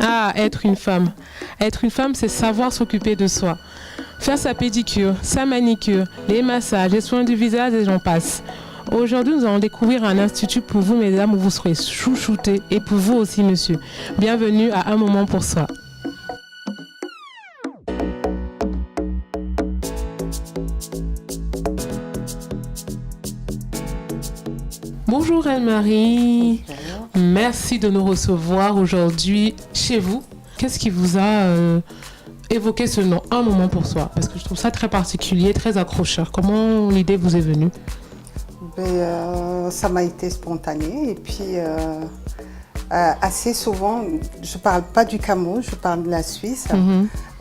Ah, être une femme. Être une femme, c'est savoir s'occuper de soi. Faire sa pédicure, sa manicure, les massages, les soins du visage et j'en passe. Aujourd'hui, nous allons découvrir un institut pour vous, mesdames, où vous serez chouchoutés et pour vous aussi, monsieur. Bienvenue à Un moment pour soi. Bonjour Anne-Marie. Merci de nous recevoir aujourd'hui chez vous. Qu'est-ce qui vous a évoqué ce nom, Un moment pour soi? Parce que je trouve ça très particulier, très accrocheur. Comment l'idée vous est venue? Ça m'a été spontané et puis assez souvent, je ne parle pas du Cameroun, je parle de la Suisse.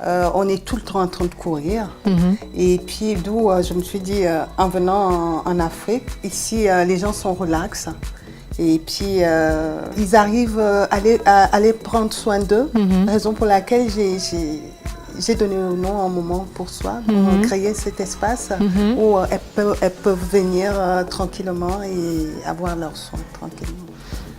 On est tout le temps en train de courir. Et puis d'où je me suis dit, en venant en Afrique, ici les gens sont relax. Et puis ils arrivent à aller prendre soin d'eux, raison pour laquelle j'ai donné le nom Un moment pour soi, pour créer cet espace où elles peuvent venir tranquillement et avoir leurs soins tranquillement,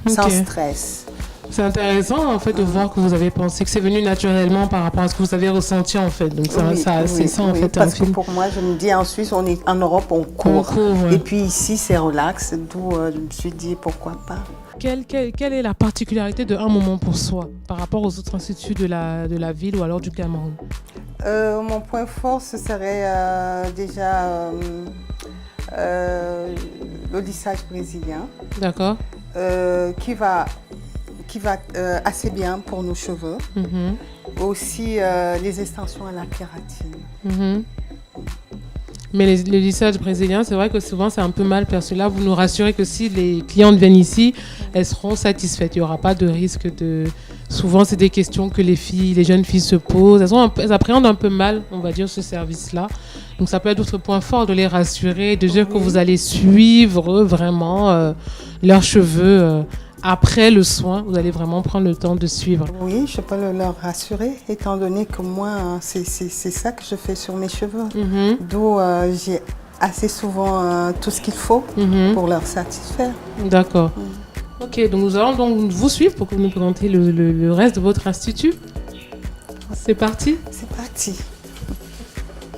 sans stress. C'est intéressant en fait de voir que vous avez pensé que c'est venu naturellement par rapport à ce que vous avez ressenti en fait. Donc c'est ça en fait. Parce que pour moi, je me dis en Suisse, on est en Europe, on court. Et puis ici, c'est relax. D'où je me suis dit pourquoi pas. Quelle est la particularité de Un moment pour soi par rapport aux autres instituts de la ville ou alors du Cameroun? Mon point fort, ce serait déjà le lissage brésilien. D'accord. Qui va assez bien pour nos cheveux. Aussi les extensions à la kératine. Mais le lissage brésilien, c'est vrai que souvent c'est un peu mal perçu. Là, vous nous rassurez que si les clientes viennent ici, elles seront satisfaites. Il n'y aura pas de risque de... Souvent, c'est des questions que les jeunes filles se posent. Elles appréhendent un peu mal, on va dire, ce service-là. Donc ça peut être d'autres points forts de les rassurer, de dire que vous allez suivre vraiment leurs cheveux après le soin. Vous allez vraiment prendre le temps de suivre. Oui, je peux leur rassurer, étant donné que moi, c'est ça que je fais sur mes cheveux. D'où j'ai assez souvent tout ce qu'il faut pour leur satisfaire. D'accord. Ok, donc nous allons donc vous suivre pour que vous nous présentiez le reste de votre institut. C'est parti? C'est parti.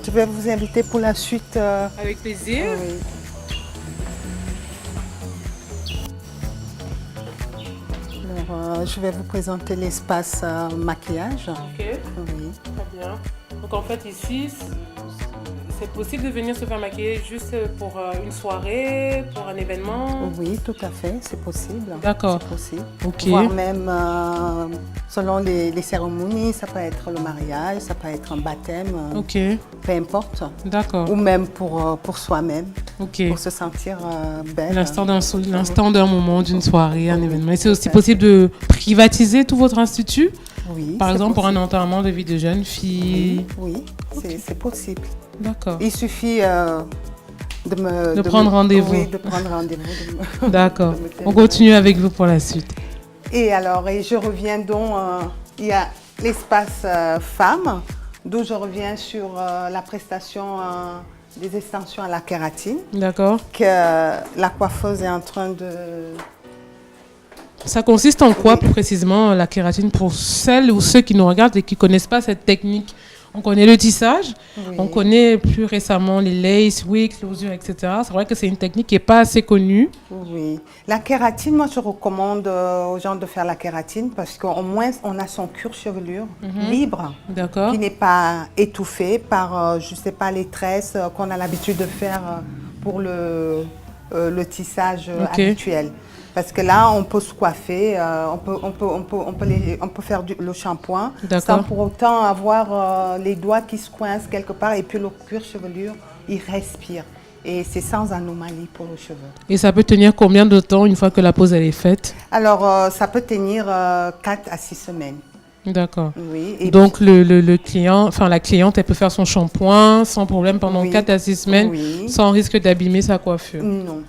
Je vais vous inviter pour la suite. Avec plaisir. Oui. Alors, je vais vous présenter l'espace maquillage. Ok. Oui. Très bien. Donc en fait ici, c'est possible de venir se faire maquiller juste pour une soirée, pour un événement? Oui, tout à fait, c'est possible. D'accord. C'est possible. Ok. Voire même selon les cérémonies, ça peut être le mariage, ça peut être un baptême, Ok. peu importe. D'accord. Ou même pour soi-même, Ok. pour se sentir belle. L'instant d'un moment, d'une soirée, un événement. Et c'est aussi possible de privatiser tout votre institut? Oui. Par exemple, pour un possible. enterrement de vie de jeune fille? Oui, c'est possible. D'accord. Il suffit de prendre rendez-vous. Oui, de prendre rendez-vous. D'accord. On continue avec vous pour la suite. Et alors, je reviens donc, il y a l'espace femmes, d'où je reviens sur la prestation des extensions à la kératine. D'accord. Que la coiffeuse est en train de... Ça consiste en quoi plus précisément la kératine pour celles ou ceux qui nous regardent et qui ne connaissent pas cette technique? On connaît le tissage, on connaît plus récemment les laces, wigs, l'usure, etc. C'est vrai que c'est une technique qui n'est pas assez connue. Oui. La kératine, moi je recommande aux gens de faire la kératine parce qu'au moins on a son cuir-chevelure libre, qui n'est pas étouffé par, je ne sais pas, les tresses qu'on a l'habitude de faire pour le tissage habituel. Parce que là, on peut se coiffer, on peut faire le shampoing sans pour autant avoir les doigts qui se coincent quelque part. Et puis le cuir-chevelure, il respire. Et c'est sans anomalie pour le cheveu. Et ça peut tenir combien de temps une fois que la pose elle est faite? Alors, ça peut tenir 4 à 6 semaines. D'accord. Oui. Et donc le client, enfin la cliente, elle peut faire son shampoing sans problème pendant 4 à 6 semaines, sans risque d'abîmer sa coiffure. Non,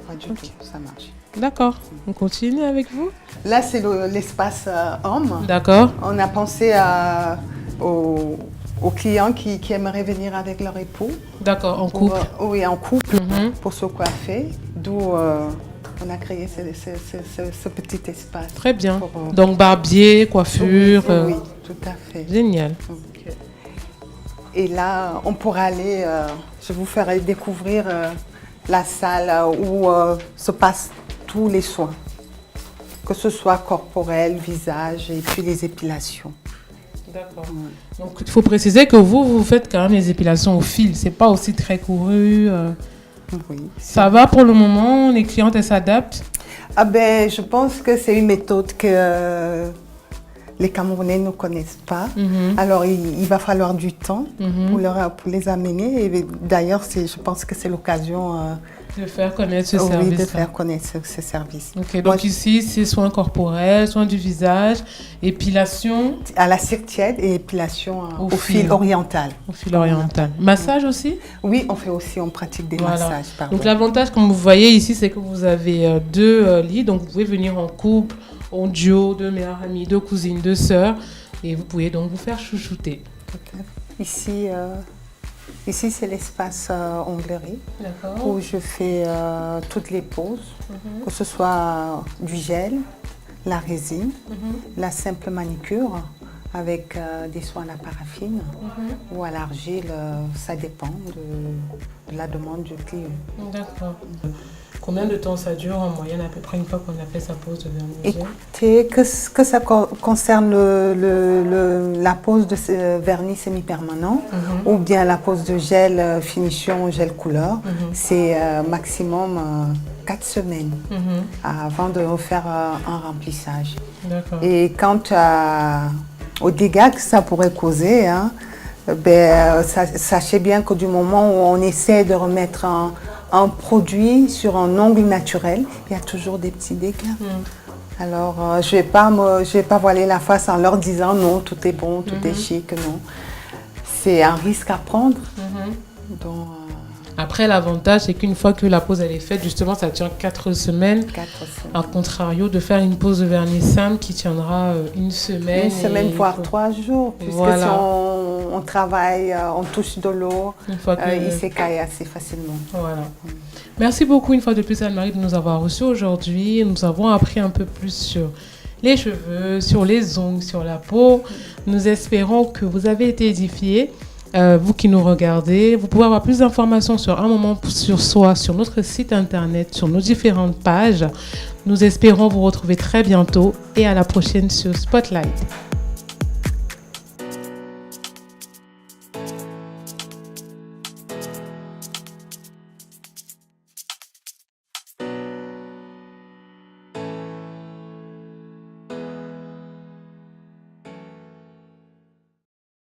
pas du tout, ça marche. D'accord. On continue avec vous? Là, c'est l'espace homme. D'accord. On a pensé aux clients qui aimeraient venir avec leur époux. D'accord, en couple. Oui, en couple, pour se coiffer. D'où on a créé ce petit espace. Très bien. Donc barbier, coiffure. Oui, tout à fait. Génial. Okay. Et là, on pourra aller, je vous ferai découvrir la salle où se passent tous les soins. Que ce soit corporel, visage et puis les épilations. D'accord. Donc il faut préciser que vous faites quand même les épilations au fil. C'est pas aussi très couru. Oui. Ça va pour le moment, les clientes elles s'adaptent? Ah ben, je pense que c'est une méthode que les Camerounais ne connaissent pas. Alors il va falloir du temps pour les amener. Et d'ailleurs, je pense que c'est l'occasion de faire connaître ce service. Oui, de faire connaître ce service. Ok, donc ici, c'est soins corporels, soins du visage, épilation. À la cire tiède et épilation au fil oriental. Au fil oriental. Massage aussi? Oui, on pratique des massages. Donc l'avantage, comme vous voyez ici, c'est que vous avez 2 lits, donc vous pouvez venir en couple, en duo, 2 meilleures amies, 2 cousines, 2 sœurs, et vous pouvez donc vous faire chouchouter. Ici, c'est l'espace onglerie où je fais toutes les poses, que ce soit du gel, la résine, la simple manicure avec des soins à la paraffine ou à l'argile, ça dépend de la demande du client. D'accord. Combien de temps ça dure en moyenne à peu près une fois qu'on a fait sa pose de vernis gel? Écoutez, que ça concerne la pose de vernis semi-permanent ou bien la pose de gel finition gel couleur, c'est maximum 4 semaines avant de refaire un remplissage. Et quant aux dégâts que ça pourrait causer, sachez bien que du moment où on essaie de remettre un produit sur un ongle naturel, il y a toujours des petits dégâts. Alors, je vais pas voiler la face en leur disant non, tout est bon, tout est chic, non. C'est un risque à prendre. Donc, après, l'avantage, c'est qu'une fois que la pose elle est faite, justement, ça tient 4 semaines. 4 semaines. A contrario, de faire une pose de vernis simple qui tiendra 1 semaine. 1 semaine, voire 3 jours. Puisque si on travaille, on touche de l'eau, il s'écaille assez facilement. Voilà. Merci beaucoup une fois de plus, Anne-Marie, de nous avoir reçus aujourd'hui. Nous avons appris un peu plus sur les cheveux, sur les ongles, sur la peau. Nous espérons que vous avez été édifiés. Vous qui nous regardez, vous pouvez avoir plus d'informations sur Un Moment sur Soi sur notre site internet, sur nos différentes pages. Nous espérons vous retrouver très bientôt et à la prochaine sur Spotlight.